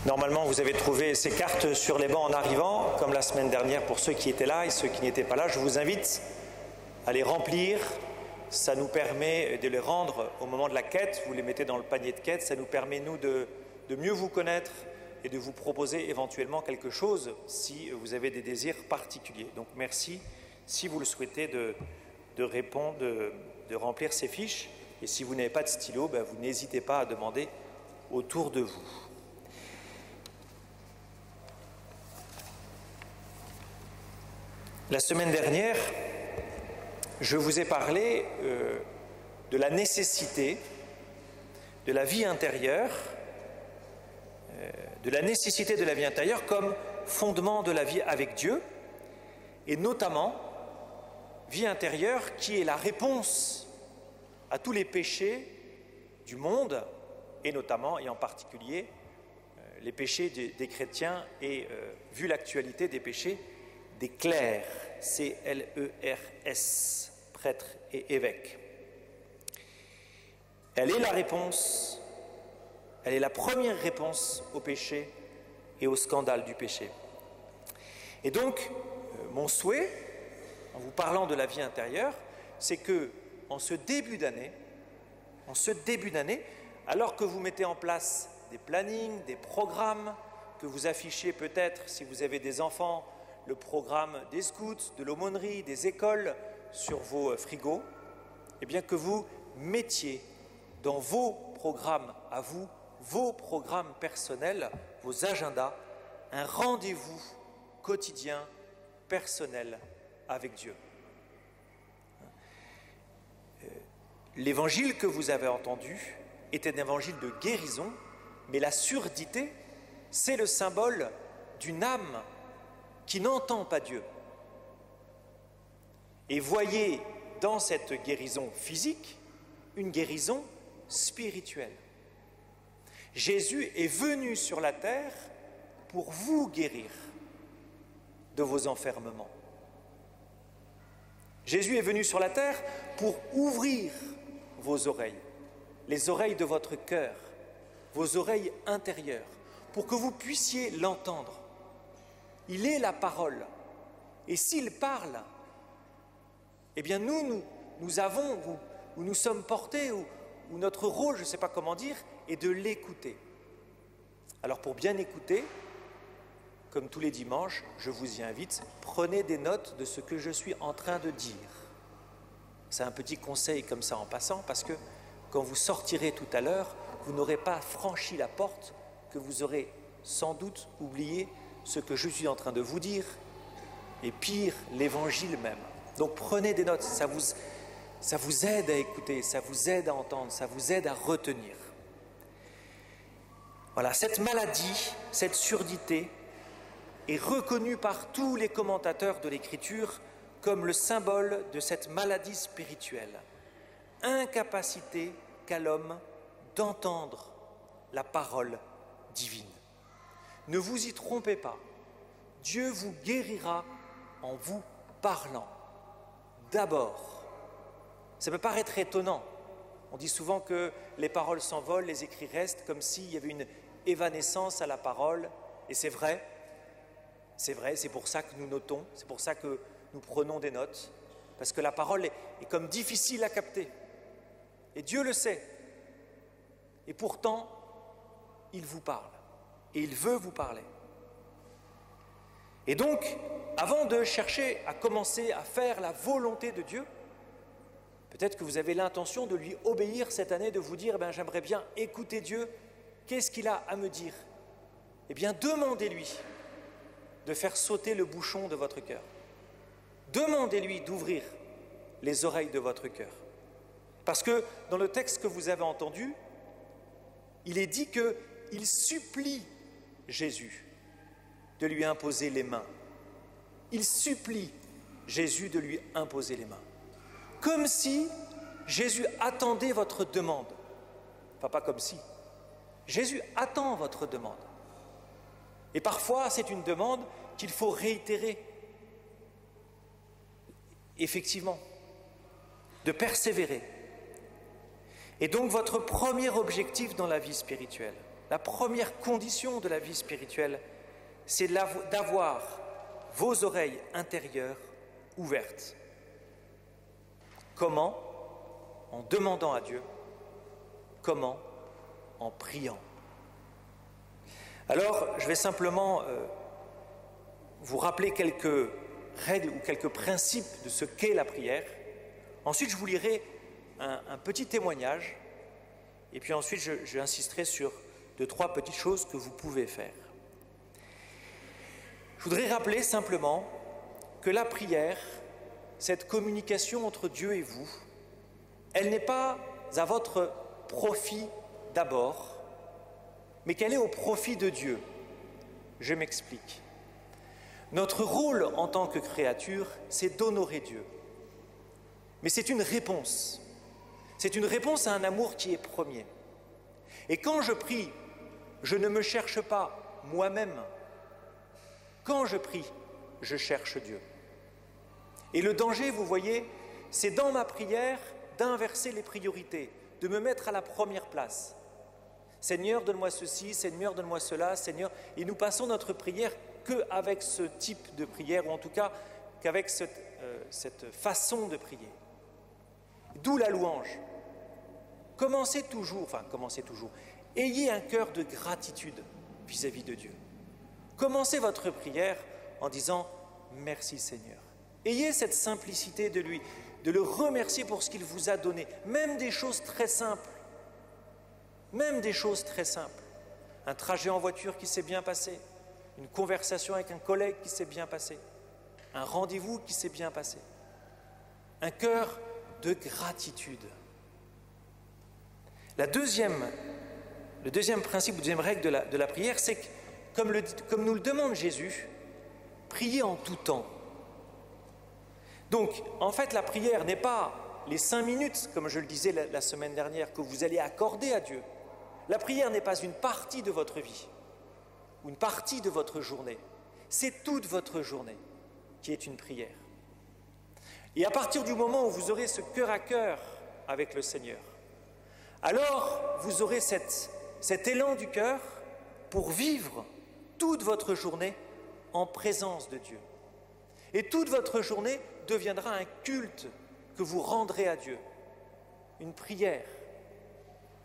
Normalement, vous avez trouvé ces cartes sur les bancs en arrivant, comme la semaine dernière pour ceux qui étaient là et ceux qui n'étaient pas là. Je vous invite à les remplir. Ça nous permet de les rendre au moment de la quête. Vous les mettez dans le panier de quête. Ça nous permet, nous, de mieux vous connaître et de vous proposer éventuellement quelque chose si vous avez des désirs particuliers. Donc merci, si vous le souhaitez, de répondre, de remplir ces fiches. Et si vous n'avez pas de stylo, vous n'hésitez pas à demander autour de vous. La semaine dernière, je vous ai parlé de la nécessité de la vie intérieure, comme fondement de la vie avec Dieu, et notamment vie intérieure qui est la réponse à tous les péchés du monde, et notamment et en particulier les péchés des chrétiens et, vu l'actualité, des péchés des clercs, C-L-E-R-S, prêtres et évêques. Elle est la réponse, elle est la première réponse au péché et au scandale du péché. Et donc, mon souhait, en vous parlant de la vie intérieure, c'est que, en ce début d'année, alors que vous mettez en place des plannings, des programmes, que vous affichez peut-être, si vous avez des enfants, le programme des scouts, de l'aumônerie, des écoles sur vos frigos, eh bien que vous mettiez dans vos programmes à vous, vos programmes personnels, vos agendas, un rendez-vous quotidien, personnel avec Dieu. L'évangile que vous avez entendu était un évangile de guérison, mais la surdité, c'est le symbole d'une âme qui n'entend pas Dieu. Et voyez dans cette guérison physique une guérison spirituelle. Jésus est venu sur la terre pour vous guérir de vos enfermements. Jésus est venu sur la terre pour ouvrir vos oreilles, les oreilles de votre cœur, vos oreilles intérieures, pour que vous puissiez l'entendre. Il est la parole. Et s'il parle, eh bien nous avons, ou nous sommes portés, ou notre rôle, je ne sais pas comment dire, est de l'écouter. Alors pour bien écouter, comme tous les dimanches, je vous y invite, prenez des notes de ce que je suis en train de dire. C'est un petit conseil comme ça en passant, parce que quand vous sortirez tout à l'heure, vous n'aurez pas franchi la porte, que vous aurez sans doute oublié ce que je suis en train de vous dire, et pire, l'évangile même. Donc prenez des notes, ça vous aide à écouter, ça vous aide à entendre, ça vous aide à retenir. Voilà, cette maladie, cette surdité est reconnue par tous les commentateurs de l'Écriture comme le symbole de cette maladie spirituelle. Incapacité qu'a l'homme d'entendre la parole divine. Ne vous y trompez pas, Dieu vous guérira en vous parlant. D'abord, ça peut paraître étonnant. On dit souvent que les paroles s'envolent, les écrits restent, comme s'il y avait une évanescence à la parole. Et c'est vrai, c'est pour ça que nous notons, c'est pour ça que nous prenons des notes, parce que la parole est comme difficile à capter. Et Dieu le sait. Et pourtant, il vous parle. Et il veut vous parler. Et donc, avant de chercher à commencer à faire la volonté de Dieu, peut-être que vous avez l'intention de lui obéir cette année, de vous dire, j'aimerais bien écouter Dieu, qu'est-ce qu'il a à me dire? Eh bien, demandez-lui de faire sauter le bouchon de votre cœur. Demandez-lui d'ouvrir les oreilles de votre cœur. Parce que dans le texte que vous avez entendu, il est dit qu'il supplie Jésus de lui imposer les mains. Il supplie Jésus de lui imposer les mains. Comme si Jésus attendait votre demande. Enfin, pas comme si. Jésus attend votre demande. Et parfois, c'est une demande qu'il faut réitérer. effectivement, de persévérer. Et donc votre premier objectif dans la vie spirituelle, la première condition de la vie spirituelle, c'est d'avoir vos oreilles intérieures ouvertes. Comment? En demandant à Dieu. Comment? En priant. Alors, je vais simplement vous rappeler quelques règles ou quelques principes de ce qu'est la prière. Ensuite, je vous lirai un petit témoignage. Et puis ensuite, j'insisterai sur 2-3 petites choses que vous pouvez faire. Je voudrais rappeler simplement que la prière, cette communication entre Dieu et vous, elle n'est pas à votre profit d'abord, mais qu'elle est au profit de Dieu. Je m'explique. Notre rôle en tant que créature, c'est d'honorer Dieu. Mais c'est une réponse. C'est une réponse à un amour qui est premier. Et quand je prie, je ne me cherche pas moi-même. Quand je prie, je cherche Dieu. Et le danger, vous voyez, c'est dans ma prière d'inverser les priorités, de me mettre à la première place. Seigneur, donne-moi ceci, Seigneur, donne-moi cela, Seigneur. Et nous passons notre prière qu'avec ce type de prière, ou en tout cas qu'avec cette façon de prier. D'où la louange. Commencez toujours, ayez un cœur de gratitude vis-à-vis de Dieu. Commencez votre prière en disant « Merci Seigneur ». Ayez cette simplicité de lui, de le remercier pour ce qu'il vous a donné, même des choses très simples. Même des choses très simples. Un trajet en voiture qui s'est bien passé, une conversation avec un collègue qui s'est bien passé, un rendez-vous qui s'est bien passé. Un cœur de gratitude. Le deuxième principe, deuxième règle de la prière, c'est que, comme nous le demande Jésus, priez en tout temps. Donc, en fait, la prière n'est pas les 5 minutes, comme je le disais la semaine dernière, que vous allez accorder à Dieu. La prière n'est pas une partie de votre vie, ou une partie de votre journée. C'est toute votre journée qui est une prière. Et à partir du moment où vous aurez ce cœur à cœur avec le Seigneur, alors vous aurez cet élan du cœur pour vivre toute votre journée en présence de Dieu. Et toute votre journée deviendra un culte que vous rendrez à Dieu, une prière.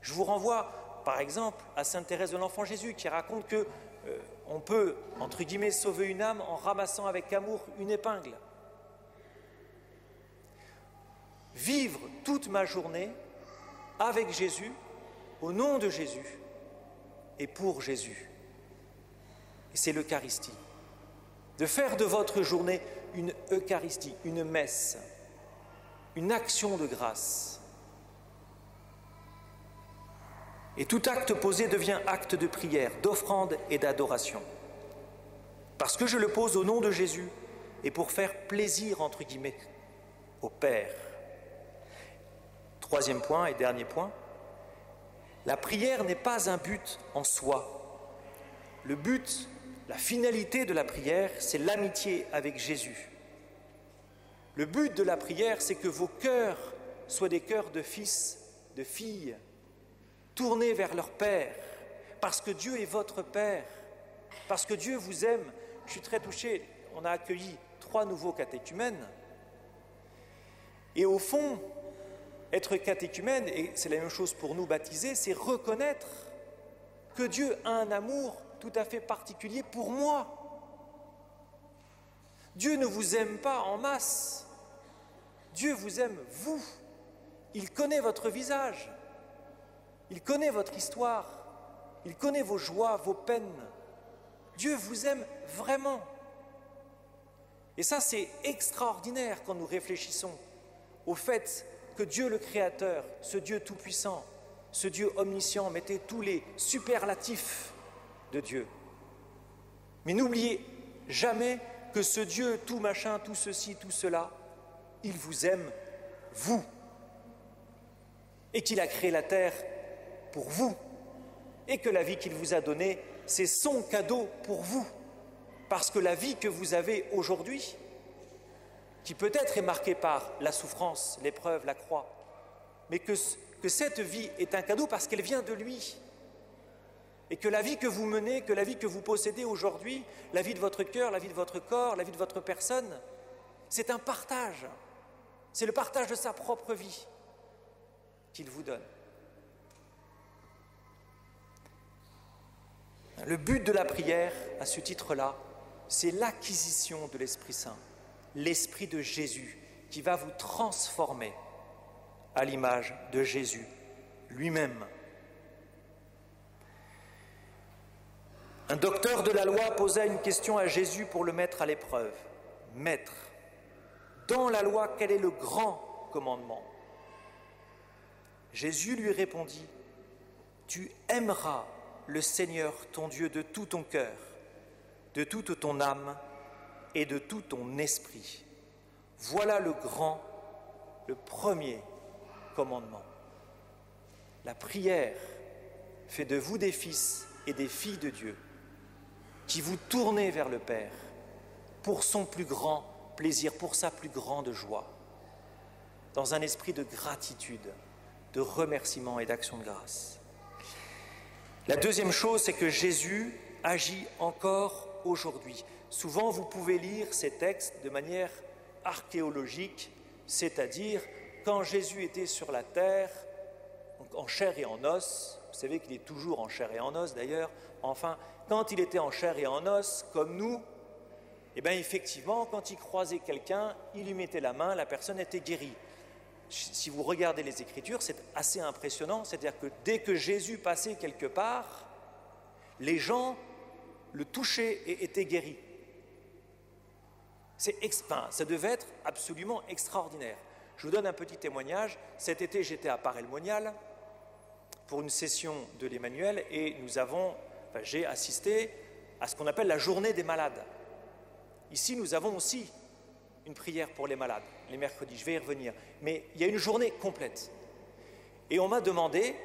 Je vous renvoie, par exemple, à sainte Thérèse de l'Enfant Jésus qui raconte que on peut, entre guillemets, sauver une âme en ramassant avec amour une épingle. Vivre toute ma journée avec Jésus, au nom de Jésus et pour Jésus. Et c'est l'Eucharistie. De faire de votre journée une Eucharistie, une messe, une action de grâce. Et tout acte posé devient acte de prière, d'offrande et d'adoration. Parce que je le pose au nom de Jésus et pour faire plaisir, entre guillemets, au Père. Troisième point et dernier point, la prière n'est pas un but en soi. Le but, la finalité de la prière, c'est l'amitié avec Jésus. Le but de la prière, c'est que vos cœurs soient des cœurs de fils, de filles, tournés vers leur Père, parce que Dieu est votre Père, parce que Dieu vous aime. Je suis très touché, on a accueilli 3 nouveaux catéchumènes. Et au fond, être catéchumène, et c'est la même chose pour nous baptisés, c'est reconnaître que Dieu a un amour tout à fait particulier pour moi. Dieu ne vous aime pas en masse. Dieu vous aime, vous. Il connaît votre visage. Il connaît votre histoire. Il connaît vos joies, vos peines. Dieu vous aime vraiment. Et ça, c'est extraordinaire quand nous réfléchissons au fait que Dieu le Créateur, ce Dieu tout-puissant, ce Dieu omniscient, mettait tous les superlatifs de Dieu. Mais n'oubliez jamais que ce Dieu tout machin, tout ceci, tout cela, il vous aime, vous. Et qu'il a créé la terre pour vous. Et que la vie qu'il vous a donnée, c'est son cadeau pour vous. Parce que la vie que vous avez aujourd'hui, qui peut-être est marquée par la souffrance, l'épreuve, la croix, mais que cette vie est un cadeau parce qu'elle vient de lui. Et que la vie que vous menez, que la vie que vous possédez aujourd'hui, la vie de votre cœur, la vie de votre corps, la vie de votre personne, c'est un partage. C'est le partage de sa propre vie qu'il vous donne. Le but de la prière, à ce titre-là, c'est l'acquisition de l'Esprit Saint, l'Esprit de Jésus, qui va vous transformer à l'image de Jésus lui-même. Un docteur de la loi posa une question à Jésus pour le mettre à l'épreuve. « Maître, dans la loi, quel est le grand commandement ?» Jésus lui répondit, « Tu aimeras le Seigneur ton Dieu de tout ton cœur, de toute ton âme et de tout ton esprit. Voilà le premier commandement. » La prière fait de vous des fils et des filles de Dieu qui vous tournez vers le Père pour son plus grand plaisir, pour sa plus grande joie, dans un esprit de gratitude, de remerciement et d'action de grâce. La deuxième chose, c'est que Jésus agit encore aujourd'hui. Souvent, vous pouvez lire ces textes de manière archéologique, c'est-à-dire quand Jésus était sur la terre, en chair et en os, vous savez qu'il est toujours en chair et en os d'ailleurs, enfin, quand il était en chair et en os, comme nous, eh bien effectivement, quand il croisait quelqu'un, il lui mettait la main, la personne était guérie. Si vous regardez les Écritures, c'est assez impressionnant, c'est-à-dire que dès que Jésus passait quelque part, les gens le touchaient et étaient guéris. Ça devait être absolument extraordinaire. Je vous donne un petit témoignage. Cet été, j'étais à Paray-le-Monial pour une session de l'Emmanuel et j'ai assisté à ce qu'on appelle la journée des malades. Ici, nous avons aussi une prière pour les malades, les mercredis, je vais y revenir. Mais il y a une journée complète. Et on m'a demandé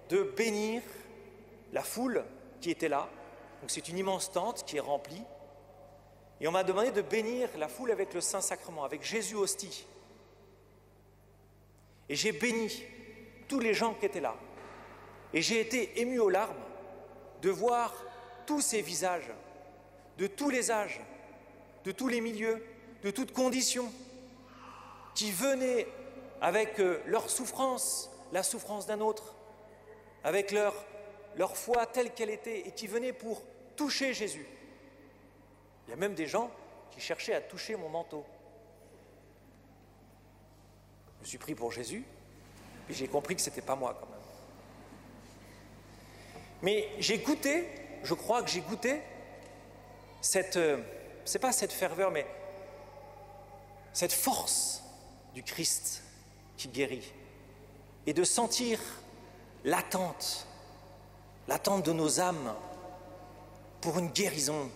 de bénir la foule qui était là. Donc c'est une immense tente qui est remplie. Et on m'a demandé de bénir la foule avec le Saint-Sacrement, avec Jésus hostie. Et j'ai béni tous les gens qui étaient là. Et j'ai été ému aux larmes de voir tous ces visages, de tous les âges, de tous les milieux, de toutes conditions, qui venaient avec leur souffrance, la souffrance d'un autre, avec leur foi telle qu'elle était, et qui venaient pour toucher Jésus. Il y a même des gens qui cherchaient à toucher mon manteau. Je me suis pris pour Jésus, puis j'ai compris que ce n'était pas moi quand même. Mais je crois que j'ai goûté c'est pas cette ferveur, mais cette force du Christ qui guérit, et de sentir l'attente de nos âmes pour une guérison,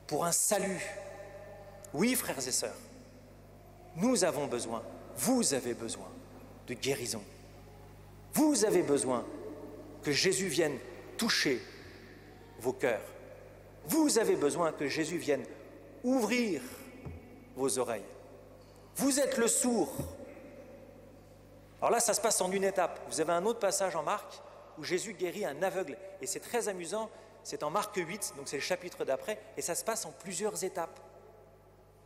pour un salut. Oui, frères et sœurs, nous avons besoin, vous avez besoin de guérison. Vous avez besoin que Jésus vienne toucher vos cœurs. Vous avez besoin que Jésus vienne ouvrir vos oreilles. Vous êtes le sourd. Alors là, ça se passe en une étape. Vous avez un autre passage en Marc où Jésus guérit un aveugle. Et c'est très amusant, c'est en Marc 8, donc c'est le chapitre d'après, et ça se passe en plusieurs étapes.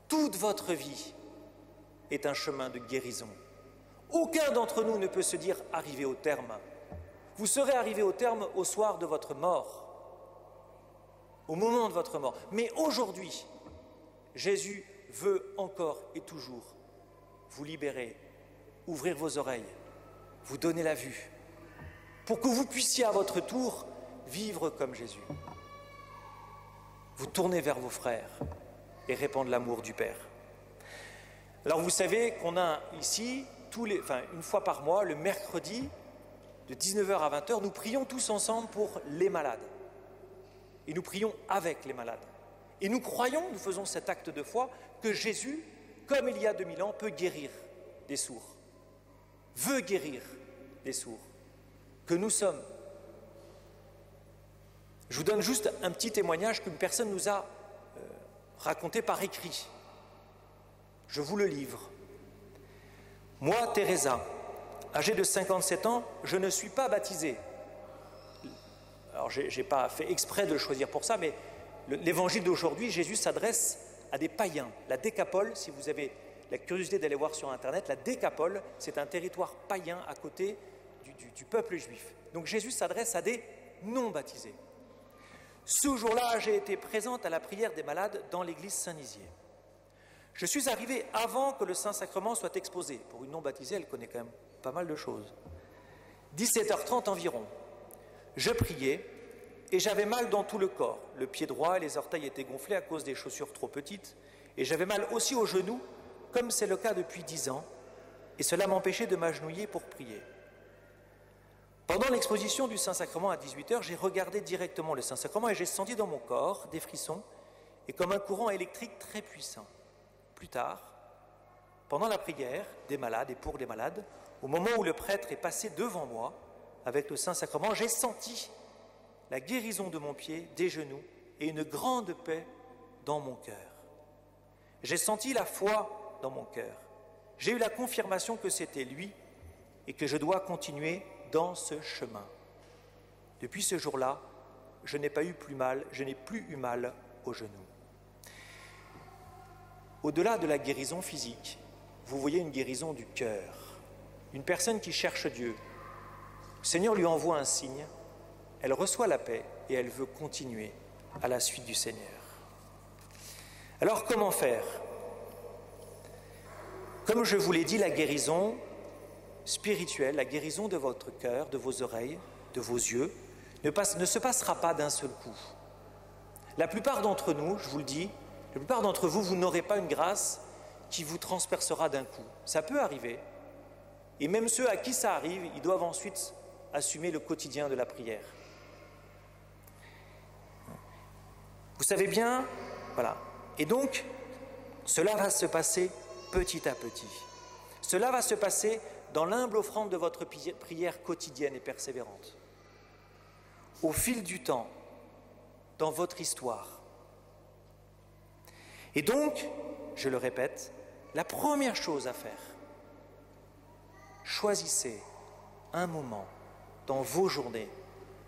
Toute votre vie est un chemin de guérison. Aucun d'entre nous ne peut se dire « arrivé au terme ». Vous serez arrivé au terme au soir de votre mort, au moment de votre mort. Mais aujourd'hui, Jésus veut encore et toujours vous libérer, ouvrir vos oreilles, vous donner la vue, pour que vous puissiez à votre tour vivre comme Jésus. Vous tournez vers vos frères et répandre l'amour du Père. Alors vous savez qu'on a ici, une fois par mois, le mercredi, de 19h à 20h, nous prions tous ensemble pour les malades. Et nous prions avec les malades. Et nous croyons, nous faisons cet acte de foi, que Jésus, comme il y a 2000 ans, peut guérir des sourds. Veut guérir des sourds. Que nous sommes. Je vous donne juste un petit témoignage qu'une personne nous a raconté par écrit. Je vous le livre. Moi, Teresa, âgée de 57 ans, je ne suis pas baptisée. Alors, je n'ai pas fait exprès de le choisir pour ça, mais l'évangile d'aujourd'hui, Jésus s'adresse à des païens. La Décapole, si vous avez la curiosité d'aller voir sur Internet, la Décapole, c'est un territoire païen à côté du peuple juif. Donc Jésus s'adresse à des non-baptisés. Ce jour-là, j'ai été présente à la prière des malades dans l'église Saint-Nizier. Je suis arrivée avant que le Saint-Sacrement soit exposé. Pour une non-baptisée, elle connaît quand même pas mal de choses. 17h30 environ. Je priais et j'avais mal dans tout le corps. Le pied droit et les orteils étaient gonflés à cause des chaussures trop petites. Et j'avais mal aussi aux genoux, comme c'est le cas depuis 10 ans. Et cela m'empêchait de m'agenouiller pour prier. Pendant l'exposition du Saint-Sacrement à 18h, j'ai regardé directement le Saint-Sacrement et j'ai senti dans mon corps des frissons et comme un courant électrique très puissant. Plus tard, pendant la prière des malades et pour les malades, au moment où le prêtre est passé devant moi avec le Saint-Sacrement, j'ai senti la guérison de mon pied, des genoux et une grande paix dans mon cœur. J'ai senti la foi dans mon cœur. J'ai eu la confirmation que c'était lui et que je dois continuer dans ce chemin. Depuis ce jour-là, je n'ai plus eu mal aux genoux. Au-delà de la guérison physique, vous voyez une guérison du cœur. Une personne qui cherche Dieu, le Seigneur lui envoie un signe, elle reçoit la paix et elle veut continuer à la suite du Seigneur. Alors comment faire ? Comme je vous l'ai dit, la guérison spirituelle, la guérison de votre cœur, de vos oreilles, de vos yeux, ne se passera pas d'un seul coup. La plupart d'entre nous, je vous le dis, la plupart d'entre vous, vous n'aurez pas une grâce qui vous transpercera d'un coup. Ça peut arriver. Et même ceux à qui ça arrive, ils doivent ensuite assumer le quotidien de la prière. Vous savez bien, voilà. Et donc, cela va se passer petit à petit. Cela va se passer dans l'humble offrande de votre prière quotidienne et persévérante. Au fil du temps, dans votre histoire. Et donc, je le répète, la première chose à faire, choisissez un moment dans vos journées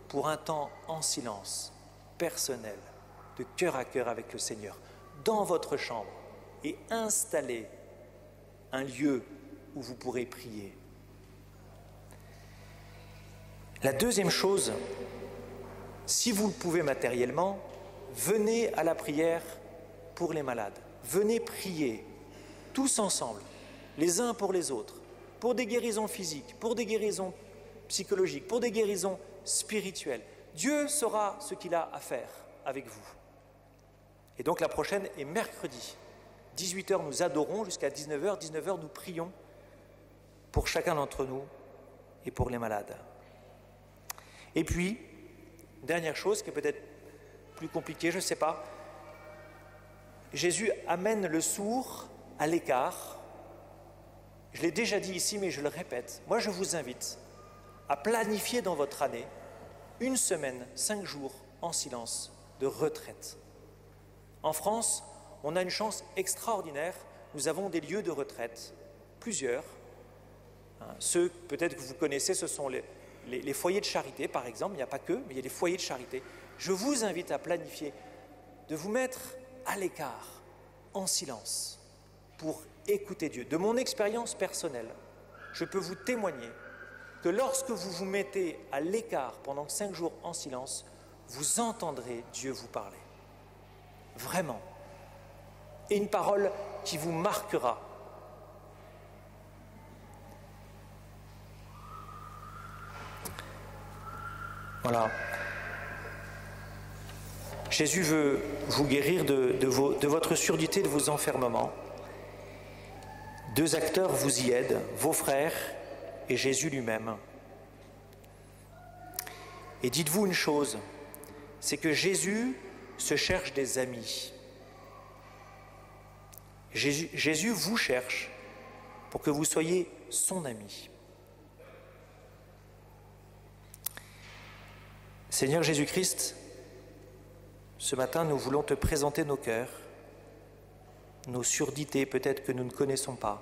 pour un temps en silence, personnel, de cœur à cœur avec le Seigneur, dans votre chambre, et installez un lieu où vous pourrez prier. La deuxième chose, si vous le pouvez matériellement, venez à la prière pour les malades. Venez prier, tous ensemble, les uns pour les autres, pour des guérisons physiques, pour des guérisons psychologiques, pour des guérisons spirituelles. Dieu saura ce qu'il a à faire avec vous. Et donc la prochaine est mercredi. 18h, nous adorons jusqu'à 19h. 19h, nous prions pour chacun d'entre nous et pour les malades. Et puis, dernière chose qui est peut-être plus compliquée, je ne sais pas, Jésus amène le sourd à l'écart. Je l'ai déjà dit ici, mais je le répète. Moi, je vous invite à planifier dans votre année une semaine, 5 jours en silence de retraite. En France, on a une chance extraordinaire. Nous avons des lieux de retraite, plusieurs. Ceux peut-être que vous connaissez, ce sont les foyers de charité, par exemple. Il n'y a pas que, mais il y a des foyers de charité. Je vous invite à planifier, de vous mettre à l'écart, en silence, pour écouter Dieu. De mon expérience personnelle, je peux vous témoigner que lorsque vous vous mettez à l'écart pendant 5 jours en silence, vous entendrez Dieu vous parler. Vraiment. Et une parole qui vous marquera. Voilà. Jésus veut vous guérir de votre surdité, de vos enfermements. 2 acteurs vous y aident, vos frères et Jésus lui-même. Et dites-vous une chose, c'est que Jésus se cherche des amis. Jésus vous cherche pour que vous soyez son ami. Seigneur Jésus-Christ, ce matin, nous voulons te présenter nos cœurs, nos surdités peut-être que nous ne connaissons pas,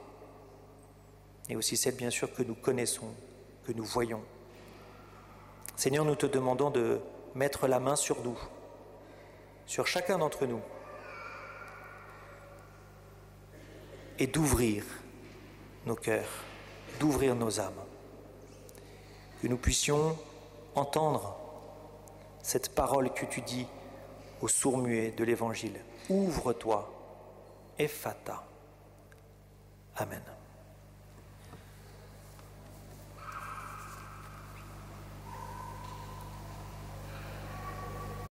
et aussi celles bien sûr que nous connaissons, que nous voyons. Seigneur, nous te demandons de mettre la main sur nous, sur chacun d'entre nous, et d'ouvrir nos cœurs, d'ouvrir nos âmes, que nous puissions entendre cette parole que tu dis aux sourds-muets de l'Évangile. Ouvre-toi, Ephata. Amen.